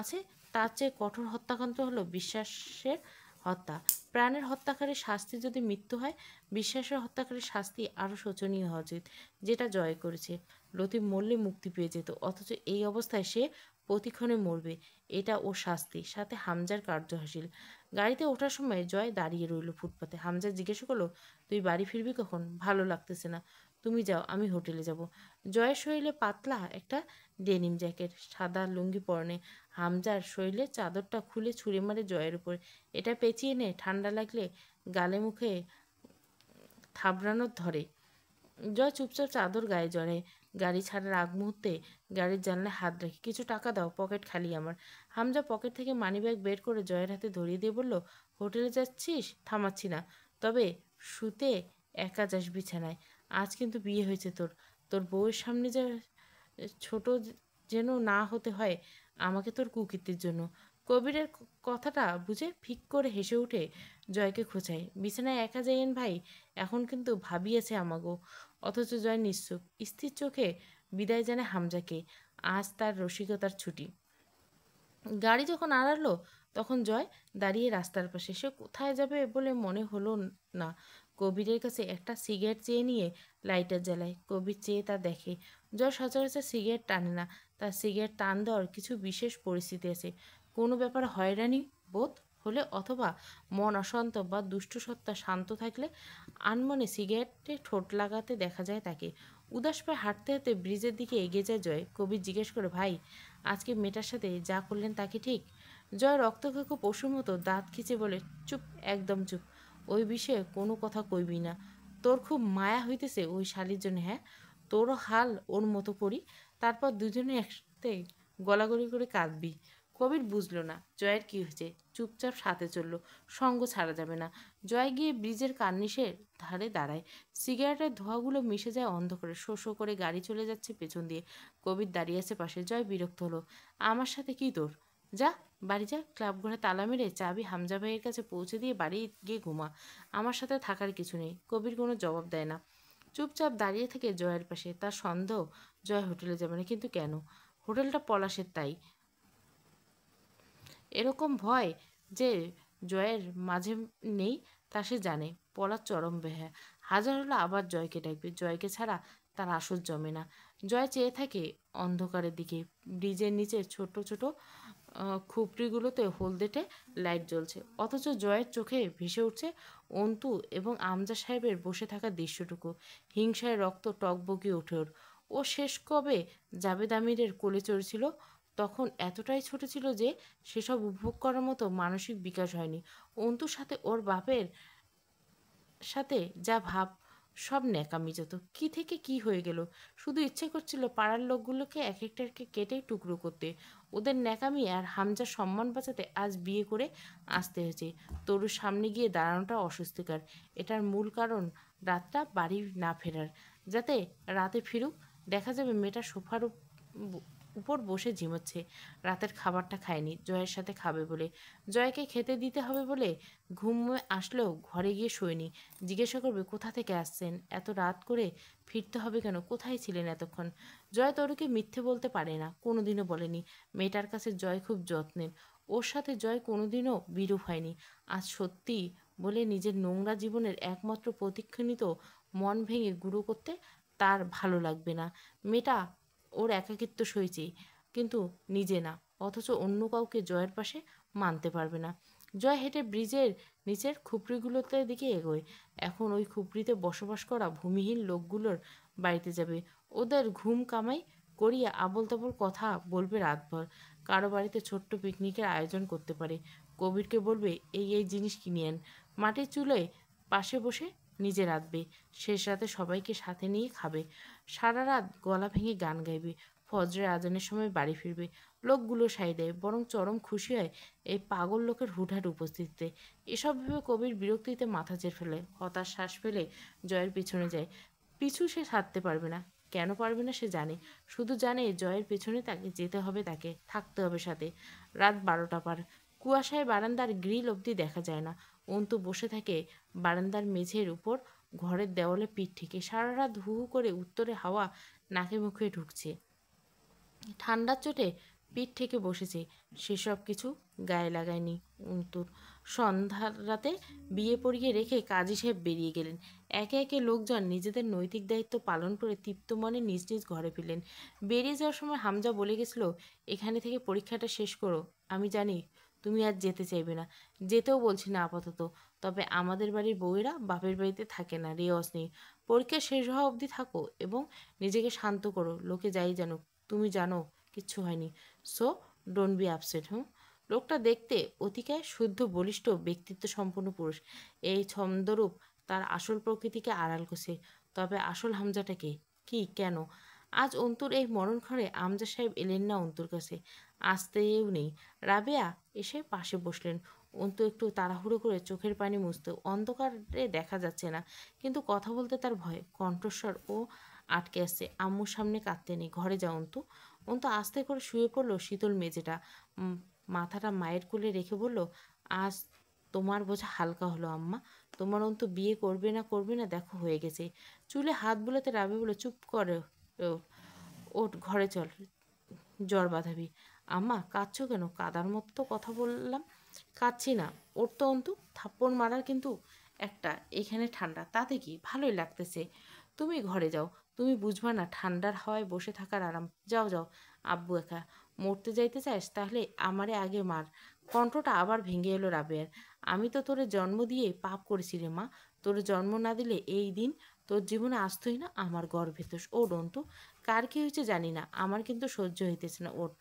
আছে, তার চেয়ে কঠোর হত্যাকাণ্ড হলো বিশ্বাসের হত্যা। প্রাণের হত্যাকারীর শাস্তি যদি মৃত্যু হয়, বিশ্বাসের হত্যাকারীর শাস্তি আরও শোচনীয় হওয়া উচিত, যেটা জয় করেছে। লতিফ মরলে মুক্তি পেয়ে যেত, অথচ এই অবস্থায় সে প্রতিক্ষণে মরবে। এটা ওর শাস্তি, সাথে হামজার কার্য হাসিল। গাড়িতে ওঠার সময় জয় দাঁড়িয়ে রইল ফুটপাতে। হামজা জিজ্ঞেস করলো, তুই বাড়ি ফিরবি কখন? ভালো লাগতেছে না। তুমি যাও, আমি হোটেলে যাব। জয়ের শরীরে পাতলা একটা ডেনিম জ্যাকেট, সাদা লুঙ্গি পরনে। হামজার শরীরে চাদরটা খুলে ছুঁড়ে মারে জয়ের উপর। এটা পেঁচিয়ে নে, ঠান্ডা লাগলে গালে মুখে থাবড়ানোর ধরে। জয় চুপচাপ চাদর গায়ে জড়ায়। গাড়ি ছাড়ার আগ মুহূর্তে গাড়ির জানলায় হাত রাখি, কিছু টাকা দাও, পকেট খালি আমার। হামজা পকেট থেকে মানিব্যাগ বের করে জয়ের হাতে ধরিয়ে দিয়ে বলল, হোটেলে যাচ্ছিস? থামাচ্ছি না, তবে শুতে একা যাস বিছানায়। আজ কিন্তু বিয়ে হয়েছে তোর। তোর বউয়ের সামনে যা ছোট যেন না হতে হয় আমাকে তোর কুকীর্তির জন্য। কবিরের কথাটা বুঝে ফিক করে হেসে উঠে জয়কে খোঁচায়, বিছানায় একা যাইয়েন ভাই, এখন কিন্তু ভাবিয়েছে আমাগো। অথচ জয় নিশ্চুপ, স্থির চোখে বিদায় জানায় হামজাকে। আজ তার রসিকতার ছুটি। গাড়ি যখন আড়ালো তখন জয় দাঁড়িয়ে রাস্তার পাশে। সে কোথায় যাবে বলে মনে হলো না। কবিরের কাছে একটা সিগারেট চেয়ে নিয়ে লাইটার জ্বালায়। কবির চেয়ে তা দেখে। জয় সচরাচর সিগারেট টানে না। তার সিগারেট টান দেওয়ার কিছু বিশেষ পরিস্থিতি আছে। কোনো ব্যাপারে হয়রানি বোধ হলে, অথবা মন অশান্ত বা দুষ্ট সত্তা শান্ত থাকলে আনমনে সিগারেটে ঠোঁট লাগাতে দেখা যায় তাকে। উদাস পায়ে হাঁটতে হাঁটতে ব্রিজের দিকে এগিয়ে যায় জয়। কবির জিজ্ঞেস করে, ভাই, আজকে মেয়েটার সাথে যা করলেন তা কি ঠিক? জয় রক্তক্ষেকো পশুর মতো দাঁত খিচে বলে, চুপ, একদম চুপ। ওই বিষয়ে কোনো কথা কইবি না। তোর খুব মায়া হইতেছে ওই শালির জন্য, হ্যাঁ? তোরও হাল ওর মতো করি, তারপর দুজনে একসাথে গলাগলি করে কাঁদবি। কবির বুঝলো না জয়ের কি হয়েছে, চুপচাপ সাথে চলল। সঙ্গ ছাড়া যাবে না। জয় গিয়ে ব্রিজের কার্নিশের ধারে দাঁড়ায়। সিগারেটের ধোঁয়াগুলো মিশে যায় অন্ধকারে। শো শো করে গাড়ি চলে যাচ্ছে পেছন দিয়ে। কবির দাঁড়িয়ে আছে পাশে। জয় বিরক্ত হলো। আমার সাথে কি তোর? যা, বাড়ি যা। ক্লাব ঘরে তালা মেরে চাবি হামজা ভাইয়ের কাছে পৌঁছে দিয়ে বাড়ি গিয়ে ঘুমা। আমার সাথে থাকার কিছু নেই। কবির কোনো জবাব দেয় না, চুপচাপ দাঁড়িয়ে থেকে জয়ের পাশে। তার সন্দেহ জয় হোটেলে যাবে না, কিন্তু কেন? হোটেলটা পলাশের, তাই এরকম ভয় যে জয়ের মাঝে নেই তা সে জানে। পলাশ চরম বেহায়া। হাজার হলো আবার জয়কে ডাকবে। জয়কে ছাড়া তার আসর জমে না। জয় চেয়ে থাকে অন্ধকারের দিকে। ব্রিজের নিচে ছোট ছোট খুপড়িগুলোতে হলদেটে লাইট জ্বলছে, অথচ জয়ের চোখে ভেসে উঠছে অন্তু এবং আমজা সাহেবের বসে থাকার দৃশ্যটুকু। হিংসায় রক্ত টকবগিয়ে ওঠে ওর। ও শেষ কবে জাবেদ আমিরের কোলে চড়েছিল? তখন এতটাই ছোট ছিল যে সেসব উপভোগ করার মতো মানসিক বিকাশ হয়নি। অন্তুর সাথে ওর বাপের সাথে যা ভাব, সব ন্যাকামি যত। কি থেকে কি হয়ে গেল? শুধু ইচ্ছে করছিল পাড়ার লোকগুলোকে এক একটাকে কেটে টুকরো করতে। ওদের ন্যাকামি আর হামজার সম্মান বাঁচাতে আজ বিয়ে করে আসতে হয়েছে। তরুর সামনে গিয়ে দাঁড়ানোটা অস্বস্তিকর। এটার মূল কারণ রাতটা বাড়ি না ফেরার। যাতে রাতে ফিরুক, দেখা যাবে মেয়েটা সোফার উপর বসে ঝিমোচ্ছে। রাতের খাবারটা খায়নি জয়ের সাথে খাবে বলে। জয়কে খেতে দিতে হবে বলে ঘুম আসলেও ঘরে গিয়ে শোয়নি। জিজ্ঞাসা করবে, কোথা থেকে আসছেন? এত রাত করে ফিরতে হবে কেন? কোথায় ছিলেন এতক্ষণ? জয় তরুকে মিথ্যে বলতে পারে না, কোনোদিনও বলেনি। মেয়েটার কাছে জয় খুব যত্নের। ওর সাথে জয় কোনোদিনও বিরূপ হয়নি। আজ সত্যি বলে নিজের নোংরা জীবনের একমাত্র প্রতীক্ষিত মন ভেঙে গুঁড়ো করতে তার ভালো লাগবে না। মেয়েটা ওর একাকিত্ব সইছে, কিন্তু নিজে না, অথচ অন্য কাউকে জয়ের পাশে মানতে পারবে না। জয় হেঁটে ব্রিজের নিচের খুপড়িগুলোতে দিকে এগোয়। এখন ওই খুপড়িতে বসবাস করা ভূমিহীন লোকগুলোর বাড়িতে যাবে। ওদের ঘুম কামাই করিয়ে আবোল তাবোল কথা বলবে রাতভর। কারো বাড়িতে ছোট্ট পিকনিকের আয়োজন করতে পারে। কবিরকে বলবে এই জিনিস কিনিয়েন। মাটির চুলোয় পাশে বসে নিজে রাঁধবে। শেষ রাতে সবাইকে সাথে নিয়ে খাবে। সারা রাত গলা ভেঙে গান গাইবে। ফজরের আজানের সময় বাড়ি ফিরবে। লোকগুলো সাই দেয়, বরং চরম খুশি হয় এই পাগল লোকের হুটহাট উপস্থিতিতে। এসব ভেবে কবির বিরক্তিতে মাথা চেড়ে ফেলে। হতাশ শ্বাস ফেলে জয়ের পিছনে যায়। পিছু সে ছাড়তে পারবে না। কেন পারবে না সে জানে। শুধু জানে জয়ের পেছনে তাকে যেতে হবে, তাকে থাকতে হবে সাথে। রাত 12টা পার। কুয়াশায় বারান্দার গ্রিল অবধি দেখা যায় না। অন্তু বসে থাকে বারান্দার মেঝের উপর, ঘরের দেওয়ালে পিঠ থেকে। সারা রাত হু হু করে উত্তরে হাওয়া নাকে মুখে ঢুকছে। ঠান্ডার চোটে পিঠ থেকে বসেছে। সেসব কিছু গায়ে লাগায়নি অন্তুর। সন্ধ্যার রাতে বিয়ে পড়িয়ে রেখে কাজী সাহেব বেরিয়ে গেলেন। একে একে লোকজন নিজেদের নৈতিক দায়িত্ব পালন করে তৃপ্ত মনে নিজ নিজ ঘরে ফিরলেন। বেরিয়ে যাওয়ার সময় হামজা বলে গেছিল, এখানে থেকে পরীক্ষাটা শেষ করো। আমি জানি তুমি আর যেতে চাইবে না, যেতেও বলছি না আপাতত। তবে আমাদের বাড়ির বউয়েরা বাপের বাড়িতে থাকে না, রেওয়াজ নেই। পরীক্ষা শেষ হওয়া অবধি থাকো এবং নিজেকে শান্ত করো। লোকে যাই জানুক, তুমি জানো কিচ্ছু হয়নি। So don't be upset. লোকটা দেখতে অতিকায় শুদ্ধ, বলিষ্ঠ, ব্যক্তিত্ব সম্পন্ন পুরুষ। এই ছন্দরূপ তার আসল প্রকৃতিকে আড়াল করছে। তবে আসল হামজাটাকে কি, কেন? আজ অন্তুর এই মরণ ঘরে আমজা সাহেব এলেন না অন্তুর কাছে। আসতেও নেই। রাবেয়া এসে পাশে বসলেন। অন্তু একটু তাড়াহুড়ো করে চোখের পানি মুছতে। অন্ধকারে দেখা যাচ্ছে না, কিন্তু কথা বলতে তার ভয়। কণ্ঠস্বর ও আটকে আসছে। আম্মুর সামনে কাঁদতে নেই, ঘরে যাও অন্তু। অন্তু আস্তে করে শুয়ে পড়লো শীতল মেঝেটা। মাথাটা মায়ের কোলে রেখে বলল, আজ তোমার বোঝা হালকা হলো আম্মা। তোমার অন্তু বিয়ে করবে না করবে না দেখো হয়ে গেছে। চুলে হাত বুলাতে রাবে বলে, চুপ করে, ওঠ ঘরে চল, জ্বর বাঁধাবি। আম্মা কাঁদছো কেন? কাদার মতো তো কথা বললাম। কাঁদছি না। ওর তো অন্তু থাপ্পড় মারার কিন্তু একটা। এখানে ঠান্ডা, তাতে কি, ভালোই লাগতেছে। তুমি ঘরে যাও। তুমি বুঝবা না ঠান্ডার হাওয়ায় বসে থাকার আরাম। যাও যাও। আব্বু একা। মরতে যাইতে চাস? তাহলে আমারে আগে মার। কণ্ঠটা আবার ভেঙে এলো রাবেয়ার। আমি তো তোরে জন্ম দিয়ে পাপ করেছি রে মা। তোরে জন্ম না দিলে এই দিন তোর জীবনে আসতোই না। আমার গর্ভে তো ওর অন্তু। কার কি হয়েছে জানি না, আমার কিন্তু সহ্য হইতেছে না ওর।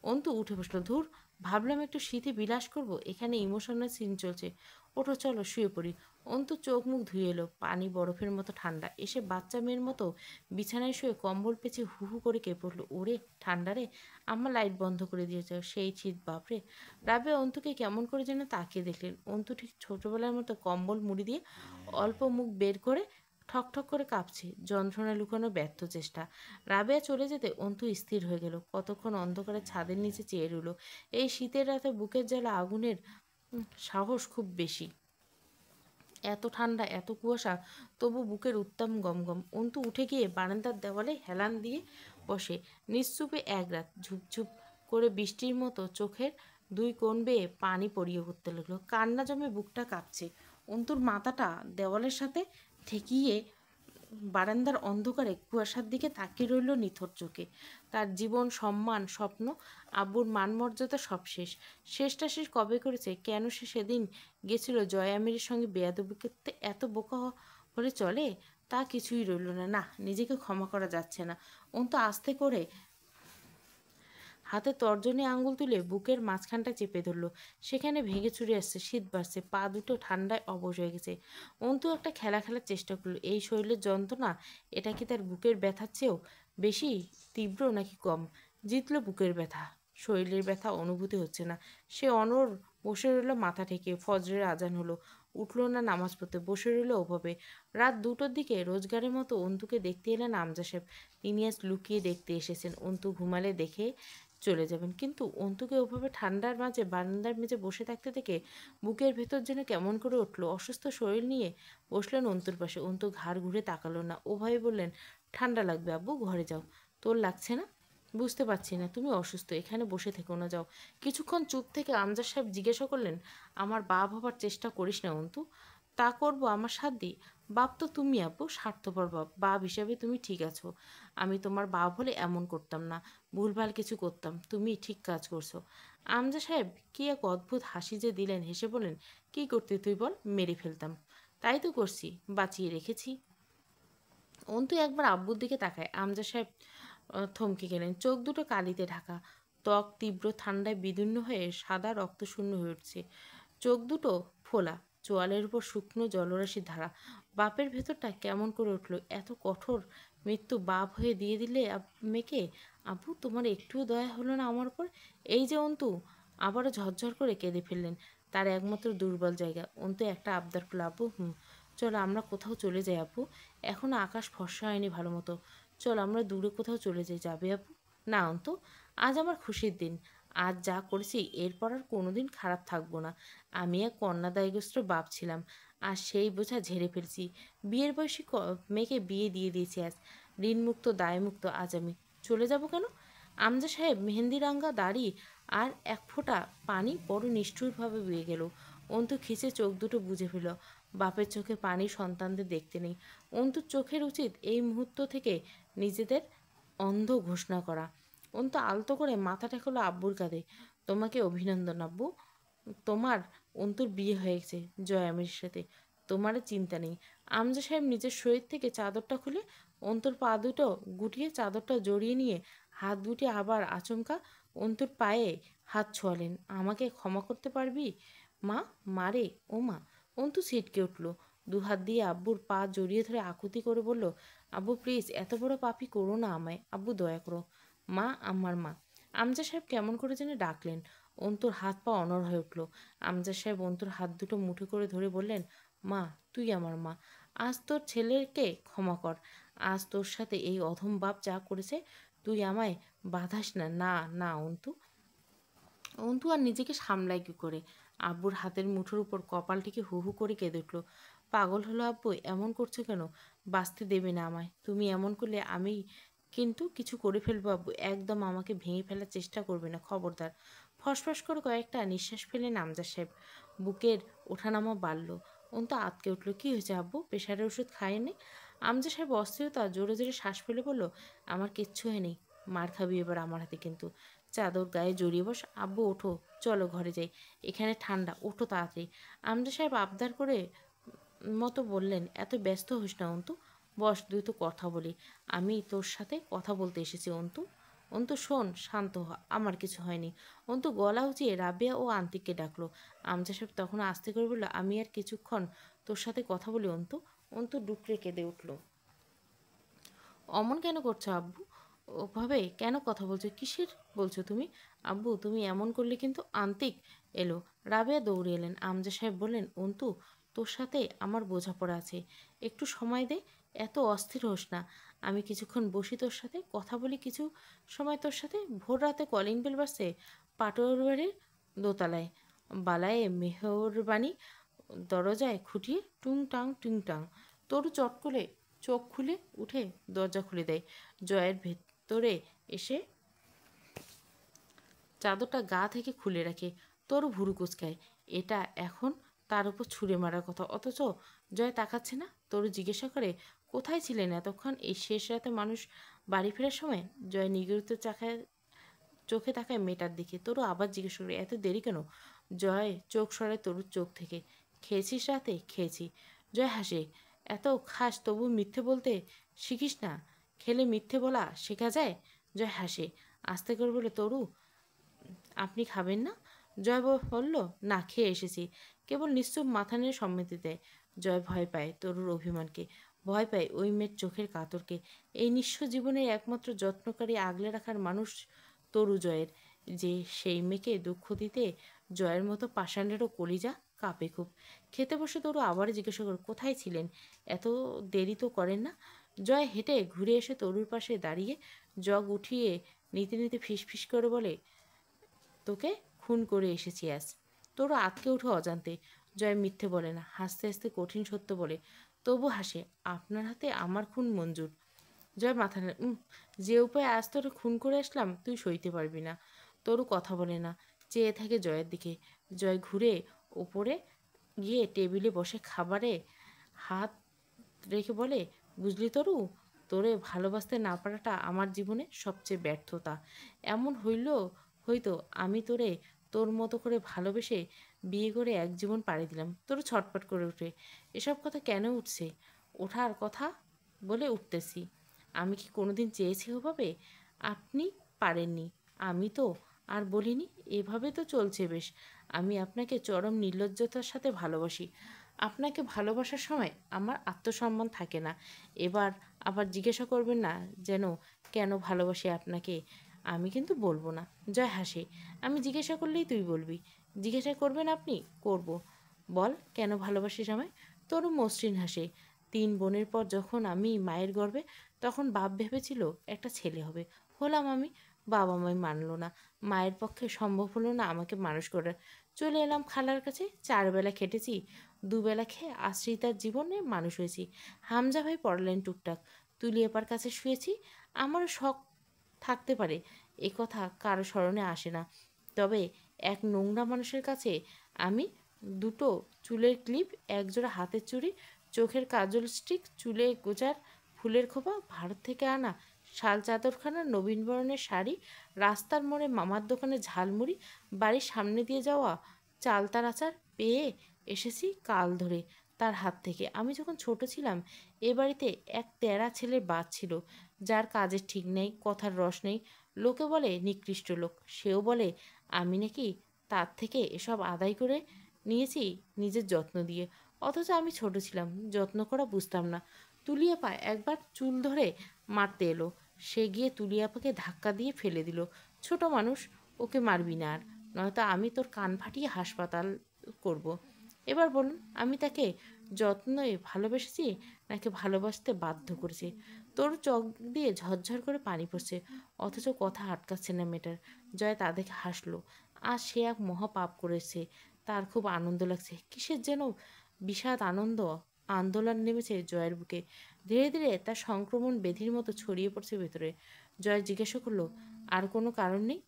অন্তু উঠে বসলো। ধুর, ভাবলাম একটু শীতে বিলাস করব, এখানে ইমোশনাল সিন চলছে। ওঠো চলো শুয়ে পড়ি। অন্তু চোখ মুখ ধুয়ে এলো। পানি বরফের মতো ঠান্ডা। এসে বাচ্চা মেয়ের মতো বিছানায় শুয়ে কম্বল পেঁচে হু হু করে কেঁপে পড়লো। ওরে ঠান্ডা রে, আমার লাইট বন্ধ করে দিয়েছে। সেই শীত, বাপরে। রাবে অন্তুকে কেমন করে যেন তাকিয়ে দেখলেন। অন্তু ঠিক ছোটবেলার মতো কম্বল মুড়ি দিয়ে অল্প মুখ বের করে ঠক ঠক করে কাঁপছে। যন্ত্রণা লুকানো ব্যর্থ চেষ্টা। রাবেয়া চলে যেতে অন্তু স্থির হয়ে গেল। কতক্ষণ অন্ধকারে ছাদের নিচে চেয়ে রইল। এই শীতের রাতে বুকের জ্বালা আগুনের সাহস খুব বেশি। এত ঠান্ডা, এত কুয়াশা, তবু বুকের উত্তাম গমগম। অন্তু উঠে গিয়ে বারান্দার দেওয়ালে হেলান দিয়ে বসে। নিশ্চুপে এক রাত ঝুপঝুপ করে বৃষ্টির মতো চোখের দুই কোণ বেয়ে পানি পড়িয়ে পড়তে লাগলো। কান্না জমে বুকটা কাঁপছে। অন্তুর মাথাটা দেওয়ালের সাথে ঠেকিয়ে বারান্দার অন্ধকারে কুয়াশার দিকে তাকিয়ে রইল নিথর চোখে। তার জীবন, সম্মান, স্বপ্ন, আব্বুর মান মর্যাদা সব শেষ। শেষটা শেষ কবে করেছে? কেন সে সেদিন গেছিল জয় আমিরের সঙ্গে বেয়াদবি করতে? এত বোকা হলে চলে? তা কিছুই রইল না। না, নিজেকে ক্ষমা করা যাচ্ছে না। অন্তু আস্তে করে হাতে তর্জনী আঙ্গুল তুলে বুকের মাঝখানটা চেপে ধরল। সেখানে ভেঙে চুরে আসছে, শীত বাড়ছে, পা দুটো ঠান্ডায় অবশ হয়ে গেছে। অন্তু একটা খেলা খেলার চেষ্টা করলো। এই শরীরের যন্ত্রণা, এটা কি তার বুকের ব্যথার চেয়েও বেশি তীব্র নাকি কম? জিতল বুকের ব্যথা। শরীরের ব্যথা অনুভূতি হচ্ছে না। সে অনড় বসে রইল মাথা ঠেকে। ফজরের আজান হলো। উঠল না নামাজ পড়তে, বসে রইল ওভাবে। রাত 2টোর দিকে রোজগারের মতো অন্তুকে দেখতে এলেন আমজা সাহেব। তিনি আজ লুকিয়ে দেখতে এসেছেন। অন্তু ঘুমালে দেখে চলে যাবেন। কিন্তু অন্তুকে ওভাবে ঠান্ডার মাঝে বারান্দার মেঝে বসে থাকতে দেখে বুকের ভেতর যেন কেমন করে উঠলো। অসুস্থ শরীর নিয়ে বসলেন অন্তুর পাশে। অন্তু ঘাড় ঘুরে তাকালো না। ওভাবে বললেন, ঠান্ডা লাগবে আব্বু, ঘরে যাও। তোর লাগছে না? বুঝতে পারছি না, তুমি অসুস্থ, এখানে বসে থেকো না, যাও। কিছুক্ষণ চুপ থেকে আমজাদ সাহেব জিজ্ঞাসা করলেন, আমার বাপ হবার চেষ্টা করিস না অন্তু। তা করবো আমার সাথ দিই? বাপ তো তুমি আপু, স্বার্থপর বাপ। বাপ হিসাবে তুমি ঠিক আছো। আমি তোমার বাপ হলে এমন করতাম না, ভুলভাল কিছু করতাম। তুমি ঠিক কাজ করছো। আমজাদ সাহেব কি এক অদ্ভুত হাসি যে দিলেন, হেসে বলেন, কি করতে তুই বল? মেরে ফেলতাম। তাই তো করছি, বাঁচিয়ে রেখেছি। অন্তু একবার আব্বুর দিকে তাকায়। আমজাদ সাহেব থমকে গেলেন, চোখ দুটো কালিতে ঢাকা, ত্বক তীব্র ঠান্ডায় বিদীর্ণ হয়ে সাদা রক্তশূন্য হয়ে উঠছে, চোখ দুটো ফোলা, চোয়ালের উপর শুকনো জলরাশির ধারা। বাপের ভেতরটা কেমন করে উঠল, এত কঠোর মৃত্যু বাপ হয়ে দিয়ে দিলে মেয়েকে। আব্বু, তোমার একটুও দয়া হলো না আমার উপর? এই যে অন্তু আবারও ঝরঝর করে কেঁদে ফেললেন। তার একমাত্র দুর্বল জায়গা। অন্তু একটা আবদার করল, আব্বু চলো আমরা কোথাও চলে যাই আব্বু। এখনো আকাশ ফর্সা হয়নি ভালো মতো। চল আমরা দূরে কোথাও চলে যাই, যাবে আব্বু? না অন্তু, আজ আমার খুশির দিন। আজ যা করেছি এরপর আর কোনোদিন খারাপ থাকবো না। আমি এক কন্যাদায়গ্রস্ত বাপ ছিলাম, আর সেই বোঝা ঝেড়ে ফেলছি। বিয়ের বয়সী মেয়েকে বিয়ে দিয়ে দিয়েছি আজ। ঋণমুক্ত দায়মুক্ত আজ আমি। চলে যাব কেন? আমজা সাহেব মেহেন্দি রাঙ্গা দাড়ি আর এক ফোঁটা পানি বড় নিষ্ঠুরভাবে বয়ে গেল। অন্তু খিচে চোখ দুটো বুজে ফেল। বাপের চোখে পানি সন্তানদের দেখতে নেই। অন্তুর চোখের উচিত এই মুহূর্ত থেকে নিজেদের অন্ধ ঘোষণা করা। অন্তু আলতো করে মাথা ঠেকালো আব্বুর কাঁধে। তোমাকে অভিনন্দন আব্বু। তোমার অন্তুর বিয়ে হয়েছে জয়ামের সাথে, তোমার চিন্তা নেই। আমজা সাহেব নিজের শরীর থেকে চাদরটা খুলে অন্তুর পা দুটো গুটিয়ে চাদরটা জড়িয়ে নিয়ে হাত দুটি আবার আচমকা অন্তুর পায়ে হাত ছোঁয়ালেন। আমাকে ক্ষমা করতে পারবি মা? মারে ও মা। অন্তু ছিটকে উঠল, দু হাত দিয়ে আব্বুর পা জড়িয়ে ধরে আকুতি করে বলল, আব্বু প্লিজ এত বড় পাপি করো না আমায়, আব্বু দয়া করো। মা, আমার মা। আমজা সাহেব কেমন করে যেন ডাকলেন। অন্তুর হাত পা অনড় হয়ে উঠল। আমজাদ সাহেব অন্তুর হাত দুটো মুঠো করে ধরে বললেন, মা, তুই আমার মা। আজ তোর ছেলেকে ক্ষমা কর। আজ তোর সাথে এই অধম বাপ যা করেছে, তুই আমায় বাধাস না। না না অন্তু। অন্তু আর নিজেকে সামলায় কি করে? আব্বুর হাতের মুঠোর উপর কপালটিকে হু হু করে কেঁদে উঠল। পাগল হলো আব্বু, এমন করছো কেন? বাঁচতে দেবে না আমায়। তুমি এমন করলে আমি কিন্তু কিছু করে ফেলবো আব্বু। একদম আমাকে ভেঙে ফেলার চেষ্টা করবে না, খবরদার। ফসফস করে কয়েকটা নিঃশ্বাস ফেলেন আমজাদ সাহেব। বুকের ওঠানামা বাড়ল। অন্তু আতকে উঠল, কি হয়েছে আব্বু? প্রেশারের ওষুধ খায়নি? আমজাদ সাহেব অস্থিরতা জোরে জোরে শ্বাস ফেলে বলল, আমার কিচ্ছু হয়নি। মার খাবি এবার আমার হাতে কিন্তু। চাদর গায়ে জড়িয়ে বস। আব্বু ওঠো, চলো ঘরে যাই, এখানে ঠান্ডা, ওঠো তাড়াতাড়ি। আমজাদ সাহেব আবদার করে মতো বললেন, এত ব্যস্ত হোস না অন্তু, বস দ্রুত কথা বলি। আমি তোর সাথে কথা বলতে এসেছি অন্তু। অন্তু শোন, শান্ত হ, আমার কিছু হয়নি। অন্তু গলা উঁচিয়ে রাবেয়া ও আন্তিককে ডাকলো। আমজাদ সাহেব তখন আস্তে করে বলল, আমি আর কিছুক্ষণ তোর সাথে কথা বলি অন্তু। অন্তু ডুকরে কেঁদে উঠল। অমন কেন করছো আব্বু? ওভাবে কেন কথা বলছো? কিসের বলছো তুমি? আব্বু, তুমি এমন করলে কিন্তু। আন্তিক এলো। রাবেয়া দৌড়ে এলেন। আমজা সাহেব বললেন, অন্তু, তোর সাথে আমার বোঝাপড়া আছে, একটু সময় দে। এত অস্থির হোস না। আমি কিছুক্ষণ বসি তোর সাথে, কথা বলি কিছু সময় তোর সাথে। ভোর রাতে কলিং বেল বাজছে পাটোয়ার বাড়ির দোতলায়। বালায়ে মেহরবানি দরজায় খুঁটিয়ে টুং টাং। তরু চট করে চোখ খুলে উঠে দরজা খুলে দেয়। জয়ের ভেতরে এসে চাদরটা গা থেকে খুলে রাখে। তরু ভুরু কুচকায়। এটা এখন তার উপর ছুঁড়ে মারার কথা, অথচ জয় তাকাচ্ছে না। তরু জিজ্ঞাসা করে, কোথায় ছিলেন এতক্ষণ? এই শেষ রাতে মানুষ বাড়ি ফেরার সময়? জয় নিগৃহীত চোখে তাকায় মেয়েটার দিকে। তরু আবার জিজ্ঞেস করে, এত দেরি কেন? জয় চোখ সরায় তরুর চোখ থেকে। খেয়েছিস রাতে? খেয়েছি। জয় হাসে, এত খাস তবু মিথ্যে বলতে শিখিস না? খেলে মিথ্যে বলা শেখা যায়? জয় হাসে, আস্তে করে বলে, তরু আপনি খাবেন না? জয় বলল, না, খেয়ে এসেছি। কেবল নিশ্চুপ মাথা নিয়ে সম্মতি দেয়। জয় ভয় পায় তরুর অভিমানকে, ভয় পায় ওই মেয়ের চোখের কাতরকে। এই নিঃস্ব জীবনের একমাত্র যত্নকারী আগলে রাখার মানুষ তরু জয়ের, যে সেই মেয়েকে দুঃখ দিতে জয়ের মতো পাষাণেরও কলিজা কাঁপে খুব। খেতে বসে তরু আবার জিজ্ঞাসা করে, কোথায় ছিলেন? এত দেরি তো করেন না? জয় হেঁটে ঘুরে এসে তরুর পাশে দাঁড়িয়ে জগ উঠিয়ে নিতে নিতে ফিস করে বলে, তোকে খুন করে এসেছি আজ। তোরও আতকে উঠে অজান্তে। জয় মিথ্যে বলে না, হাসতে হাসতে কঠিন সত্য বলে। তবু হাসে, আপনার হাতে আমার খুন মঞ্জুর। জয় মাথা যে উপায়ে আজ তোরে খুন করে আসলাম তুই সইতে পারবি না। তরু কথা বলে না, চেয়ে থাকে জয়ের দিকে। জয় ঘুরে ওপরে গিয়ে টেবিলে বসে খাবারে হাত রেখে বলে, বুঝলি তরু, তোরে ভালোবাসতে না পারাটা আমার জীবনে সবচেয়ে ব্যর্থতা। এমন হয়তো আমি তোরে তোর মতো করে ভালোবেসে বিয়ে করে এক জীবন পাড়ি দিলাম। তোর ছটপট করে উঠে, এসব কথা কেন উঠছে? ওঠার কথা বলে উঠতেছি। আমি কি কোনোদিন চেয়েছি ওভাবে? আপনি পারেননি, আমি তো আর বলিনি। এভাবে তো চলছে বেশ। আমি আপনাকে চরম নির্লজ্জতার সাথে ভালোবাসি। আপনাকে ভালোবাসার সময় আমার আত্মসম্মান থাকে না। এবার আবার জিজ্ঞাসা করবেন না যেন কেন ভালোবাসি আপনাকে। আমি কিন্তু বলবো না। জয় হাসে। আমি জিজ্ঞাসা করলেই তুই বলবি। জিজ্ঞাসা করবেন আপনি? করব। বল কেন ভালোবাসিস আমায়? তোর মসৃণ হাসে। 3 বোনের পর যখন আমি মায়ের গর্ভে, তখন বাপ ভেবেছিল একটা ছেলে হবে। হলাম আমি। বাবা মাই মানলো না। মায়ের পক্ষে সম্ভব হলো না আমাকে মানুষ করার। চলে এলাম খালার কাছে। 4 বেলা খেটেছি, 2 বেলা খেয়ে আশ্রিতার জীবনে মানুষ হয়েছি। হামজা ভাই পড়ালেন টুকটাক। তুলিয়াপার কাছে শুয়েছি। আমারও শখ থাকতে পারে, এ কথা কারো স্মরণে আসে না। তবে এক নোংরা মানুষের কাছে আমি দুটো চুলের ক্লিপ, একজোড়া হাতের চুড়ি, চোখের কাজল স্টিক, চুলে গোজার ফুলের খোপা, ভারত থেকে আনা শাল চাদরখানা, নবীনবরণের শাড়ি, রাস্তার মোড়ে মামার দোকানে ঝালমুড়ি, বাড়ির সামনে দিয়ে যাওয়া চালতার আচার পেয়ে এসেছি কাল ধরে তার হাত থেকে। আমি যখন ছোট ছিলাম এ বাড়িতে এক তেরা ছেলের বাদ ছিল, যার কাজের ঠিক নেই, কথার রস নেই। লোকে বলে নিকৃষ্ট লোক, সেও বলে আমি নাকি তার থেকে এসব আদায় করে নিয়েছি নিজের যত্ন দিয়ে। অথচ আমি ছোট ছিলাম, যত্ন করা বুঝতাম না। তুলিয়াপা একবার চুল ধরে মারতে এলো। সে গিয়ে তুলিয়াপাকে ধাক্কা দিয়ে ফেলে দিল। ছোট মানুষ, ওকে মারবি না আর, নয়তো আমি তোর কান ফাটিয়ে হাসপাতাল করব। এবার বলুন, আমি তাকে যত্নে ভালোবেসেছি নাকি ভালোবাসতে বাধ্য করেছি? তোর চোখ দিয়ে ঝরঝর করে পানি পড়ছে, অথচ কথা আটকাচ্ছে না মেয়েটার। জয় তা দেখে হাসলো। আজ সে এক মহা পাপ করেছে। তার খুব আনন্দ লাগছে। কিসের যেন বিষাদ আনন্দ আন্দোলন নেমেছে জয়ের বুকে। ধীরে ধীরে তার সংক্রমণ ব্যাধির মতো ছড়িয়ে পড়ছে ভেতরে। জয় জিজ্ঞাসা করলো, আর কোনো কারণ নেই?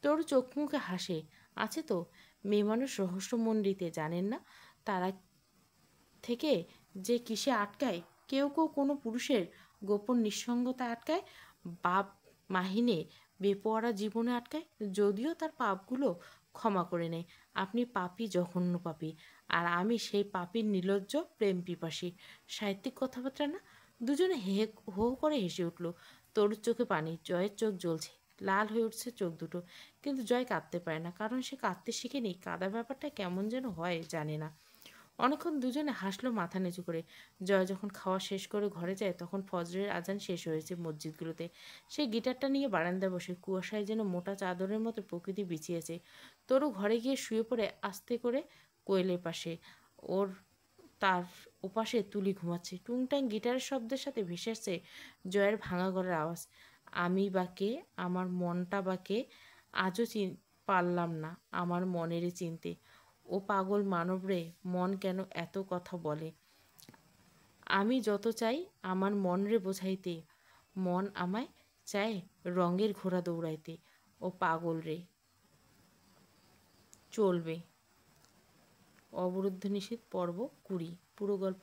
তোর চোখ মুখে হাসে। আছে তো। মেয়ে মানুষ রহস্যমণ্ডিতে, জানেন না তারা থেকে যে কিসে আটকায়। কেউ কেউ কোনো পুরুষের গোপন নিঃসঙ্গতা আটকায়, বাপ মাহিনে বেপরোয়া জীবনে আটকায়, যদিও তার পাপগুলো ক্ষমা করে নেয়। আপনি পাপী, জঘন্য পাপী, আর আমি সেই পাপীর নির্লজ্জ প্রেম পিপাসী। সাহিত্যিক কথাবার্তা না? দুজনে হে হো করে হেসে উঠল। তরুর চোখে পানি, জয়ের চোখ জ্বলছে, লাল হয়ে উঠছে চোখ দুটো। কিন্তু জয় কাঁদতে পারে না, কারণ সে কাঁদতে শিখেনি। কাঁদা ব্যাপারটা কেমন যেন হয় জানে না। অনেকক্ষণ দুজনে হাসলো মাথা নিচু করে। জয় যখন খাওয়া শেষ করে ঘরে যায় তখন ফজরের আজান শেষ হয়েছে মসজিদগুলোতে। সে গিটারটা নিয়ে বারান্দায় বসে, কুয়াশায় যেন মোটা চাদরের মতো প্রকৃতি বিছিয়েছে। তরু ঘরে গিয়ে শুয়ে পড়ে আস্তে করে কোয়েলের পাশে। ওর তার ওপাশে তুলি ঘুমাচ্ছে। টুংটাং গিটারের শব্দের সাথে ভেসে আসছে জয়ের ভাঙা গলার আওয়াজ। আমি বা কে, আমার মনটা বা কে, আজও পারলাম না আমার মনেরই চিনতে। ও পাগল মানব রে, মন কেন এত কথা বলে? আমি যত চাই আমার মন রে বোঝাইতে, মন আমায় চায় রঙের ঘোড়া দৌড়াইতে। ও পাগল রে। চলবে। অবরুদ্ধ নিষেধ পর্ব 20। পুরো গল্প